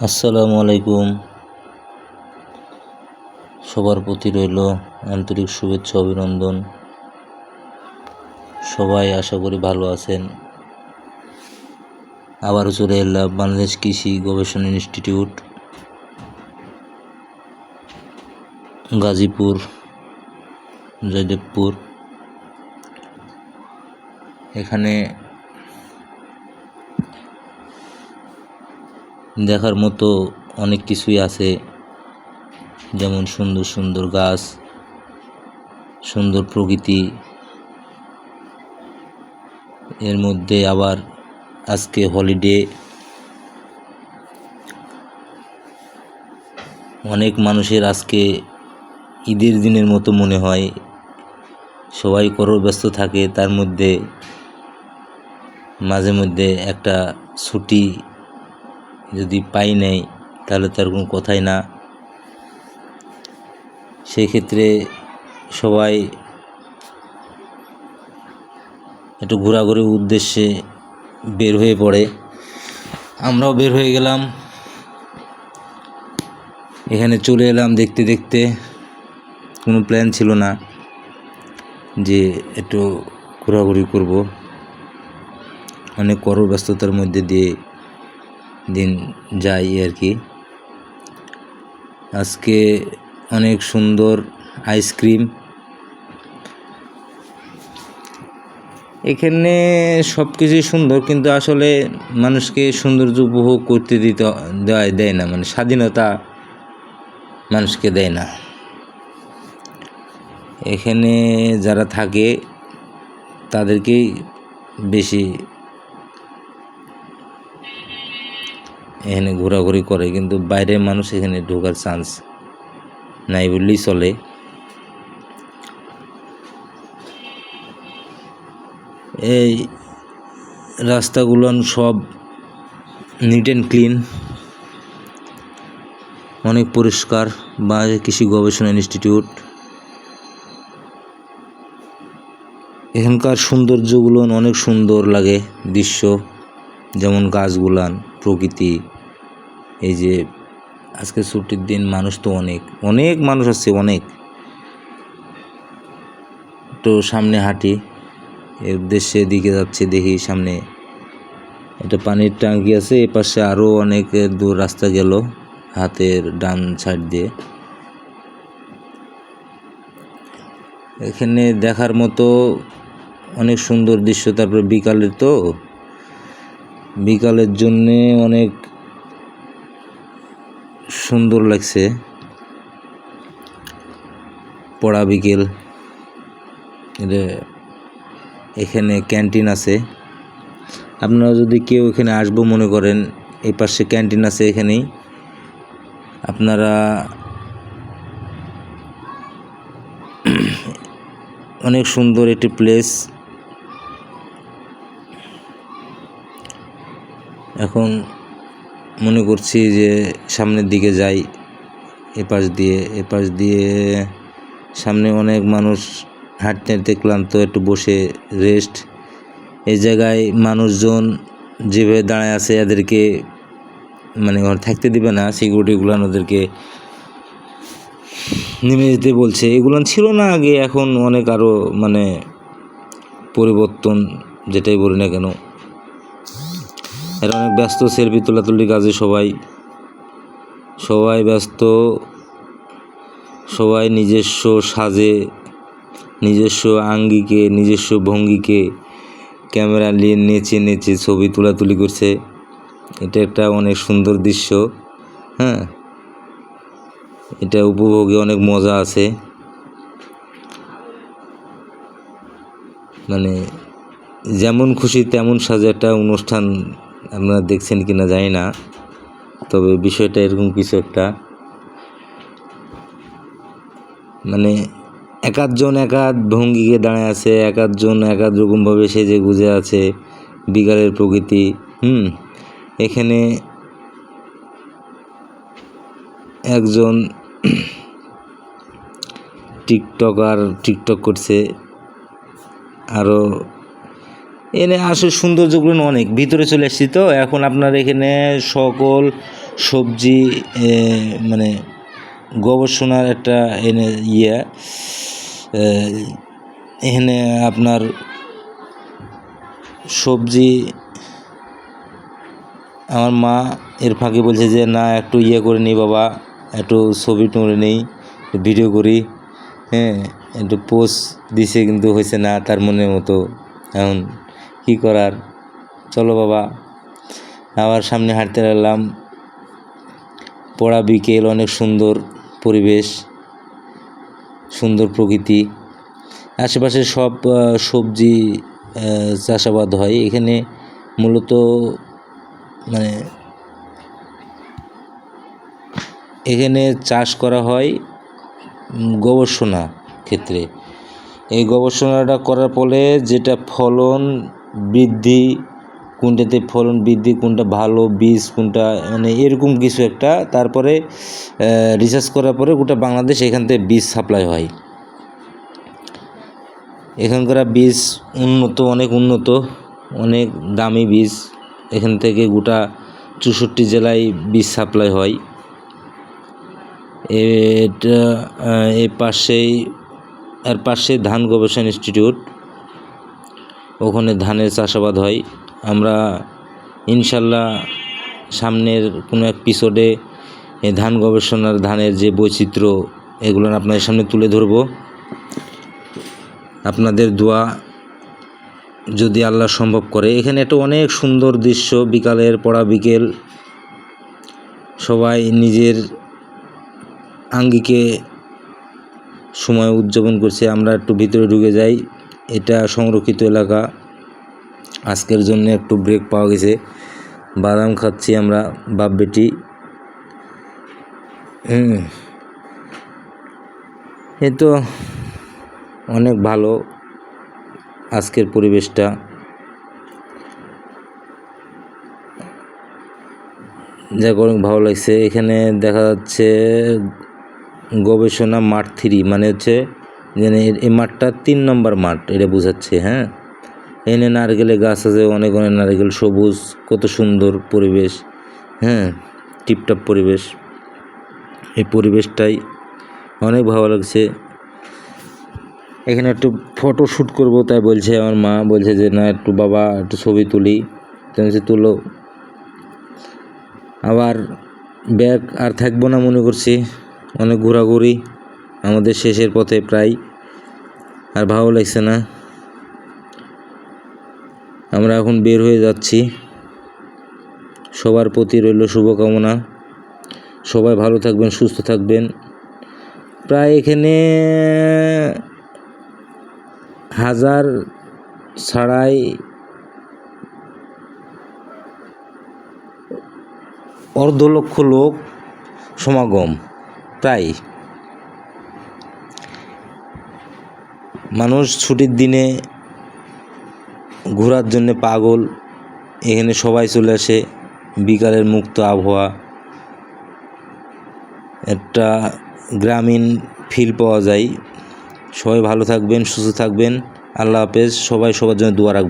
আসসালামু আলাইকুম। সবার প্রতি রইল আন্তরিক শুভেচ্ছা অভিনন্দন। সবাই আশা করি ভালো আছেন। আবারও চলে এলাম বাংলাদেশ কৃষি গবেষণা ইনস্টিটিউট, গাজীপুর, জয়দেবপুর। এখানে দেখার মতো অনেক কিছুই আছে, যেমন সুন্দর সুন্দর গাছ, সুন্দর প্রকৃতি। এর মধ্যে আবার আজকে হলিডে, অনেক মানুষের আজকে ঈদের দিনের মতো মনে হয়। সবাই কর্মব্যস্ত থাকে, তার মধ্যে মাঝে মধ্যে একটা ছুটি যদি পাই নাই তাহলে তার কোনো কথাই না। সেই ক্ষেত্রে সবাই একটু ঘোরাঘুরির উদ্দেশ্যে বের হয়ে পড়ে। আমরাও বের হয়ে গেলাম, এখানে চলে এলাম দেখতে দেখতে। কোনো প্ল্যান ছিল না যে একটু ঘোরাঘুরি করব, অনেক কর্মব্যস্ততার মধ্যে দিয়ে দিন যাই আর কি। আজকে অনেক সুন্দর আইসক্রিম, এখানে সব কিছুই সুন্দর, কিন্তু আসলে মানুষকে সৌন্দর্য উপভোগ করতে দেয় না, মানে স্বাধীনতা মানুষকে দেয় না। এখানে যারা থাকে তাদেরকেই বেশি এখানে ঘোরাঘুরি করে, কিন্তু বাইরের মানুষ এখানে ঢোকার চান্স নাই বললেই চলে। এই রাস্তাগুলো সব নিট অ্যান্ড ক্লিন, অনেক পরিষ্কার। বাংলাদেশ কৃষি গবেষণা ইনস্টিটিউট, এখানকার সৌন্দর্যগুলো অনেক সুন্দর লাগে দৃশ্য, যেমন গাছগুলান, প্রকৃতি। এই যে আজকে ছুটির দিন, মানুষ তো অনেক অনেক মানুষ আছে, অনেক। তো সামনে হাঁটি, এর উদ্দেশ্যে দিকে যাচ্ছে, দেখি সামনে একটা পানির ট্যাঙ্কি আছে, এ পাশে আরও অনেক দূর রাস্তা গেল হাতের ডান সাইড দিয়ে। এখানে দেখার মতো অনেক সুন্দর দৃশ্য। তারপরে বিকালের জন্যে অনেক সুন্দর লাগছে, পড়া বিকেল। এখানে ক্যান্টিন আছে, আপনারা যদি কেউ এখানে আসবো মনে করেন, এই পাশে ক্যান্টিন আছে, এখানেই আপনারা অনেক সুন্দর একটি প্লেস। এখন মনে করছি যে সামনের দিকে যাই, এপাশ দিয়ে সামনে অনেক মানুষ হাঁটতে হাঁটতে ক্লান্ত, একটু বসে রেস্ট। এই জায়গায় মানুষজন যেভাবে দাঁড়ায় আছে, এদেরকে মানে ওখানে থাকতে দিবে না, সিকিউরিটিগুলো ওদেরকে নেমে যেতে বলছে। এগুলো ছিল না আগে, এখন অনেক আরও মানে পরিবর্তন, যেটাই বলি না কেন। এরা অনেক ব্যস্ত, সেলফি তোলাতুলি কাজে সবাই ব্যস্ত। সবাই নিজস্ব সাজে, নিজস্ব আঙ্গিকে, নিজস্ব ভঙ্গিকে ক্যামেরা নিয়ে নেচে ছবি তোলাতুলি করছে। এটা একটা অনেক সুন্দর দৃশ্য। হ্যাঁ, এটা উপভোগে অনেক মজা আছে। মানে যেমন খুশি তেমন সাজে একটা অনুষ্ঠান, আপনারা দেখছেন কিনা জানি না, তবে বিষয়টা এরকম কিছু একটা। মানে এক আধজন এক আধ ভঙ্গিকে দাঁড়ায় আছে, এক আধজন এক আধ রকমভাবে সেজে গুজে আছে। বিকালের প্রকৃতি। এখানে একজন টিকটক করছে, আরও এনে আসলে সৌন্দর্যগুলো অনেক। ভিতরে চলে এসেছি তো, এখন আপনার এখানে সকল সবজি মানে গবেষণার একটা এনে এখানে আপনার সবজি আমার মা এর ফাঁকে বলছে যে না একটু করে নিই বাবা, একটু ছবি তুলে নেই, ভিডিও করি। হ্যাঁ, একটু পোস্ট দিছে কিন্তু হয়েছে না তার মনের মতো। এখন কী করার, চলো বাবা। আবার সামনে হাঁটতে লাগলাম। পড়া বিকেল, অনেক সুন্দর পরিবেশ, সুন্দর প্রকৃতি। আশেপাশে সব সবজি চাষাবাদ হয় এখানে। মূলত মানে এখানে চাষ করা হয় গবেষণা ক্ষেত্রে। এই গবেষণাটা করার ফলে যেটা ফলন বৃদ্ধি, কোনটাতে ফলন বৃদ্ধি, কোনটা ভালো বীজ, কোনটা মানে এরকম কিছু একটা, তারপরে রিসার্চ করার পরে গোটা বাংলাদেশ এখান থেকে বীজ সাপ্লাই হয়। এখানকার বীজ উন্নত, অনেক উন্নত, অনেক দামি বীজ। এখান থেকে গোটা 64 জেলায় বীজ সাপ্লাই হয়। এটা এর পাশে ধান গবেষণা ইনস্টিটিউট, ওখানে ধানের চাষাবাদ হয়। আমরা ইনশাল্লাহ সামনের কোনো এপিসোডে ধান গবেষণার ধানের যে বৈচিত্র্য এগুলো আপনাদের সামনে তুলে ধরব। আপনাদের দোয়া যদি আল্লাহ সম্ভব করে। এখানে একটা অনেক সুন্দর দৃশ্য, বিকালের পড়া বিকেল, সবাই নিজের আঙ্গিকে সময় উদযাপন করছে। আমরা একটু ভিতরে ঢুকে যাই। এটা সংরক্ষিত এলাকা। আজকের জন্য একটু ব্রেক পাওয়া গেছে, বাদাম খাচ্ছি আমরা বাপ বেটি। এই তো অনেক ভালো আজকের পরিবেশটা। যা অনেক ভালো লাগছে। এখানে দেখা যাচ্ছে গবেষণা মাঠ 3, মানে হচ্ছে এই মাঠটা 3 নম্বর মাঠ, এটা বোঝাচ্ছে। হ্যাঁ, এনে নারকেলের গাছ আছে, অনেক অনেক নারকেল, সবুজ, কত সুন্দর পরিবেশ। হ্যাঁ, টিপটপ পরিবেশ। এই পরিবেশটাই অনেক ভালো লাগছে। এখানে একটু ফটো শ্যুট করবো, তাই বলছে আমার মা, বলছে যে না একটু বাবা একটু ছবি তুলি। তুমি তুলো। আবার ব্যাগ আর থাকবো না মনে করছি, অনেক ঘোরাঘুরি আমাদের শেষের পথে প্রায়, আর ভালো লাগছে না। আমরা এখন বের হয়ে যাচ্ছি। সবার প্রতি রইল শুভকামনা। সবাই ভালো থাকবেন, সুস্থ থাকবেন। প্রায় এখানে 1000 ছাড়াই অর্ধ লক্ষ লোক সমাগম। প্রায় মানুষ ছুটির দিনে ঘোরার জন্য পাগল। এখানে সবাই চলে আসে। বিকালের মুক্ত আবহাওয়া, একটা গ্রামীণ ফিল পাওয়া যায়। সবাই ভালো থাকবেন, সুস্থ থাকবেন। আল্লাহ হাফেজ। সবাই সবার জন্য দোয়া রাখবেন।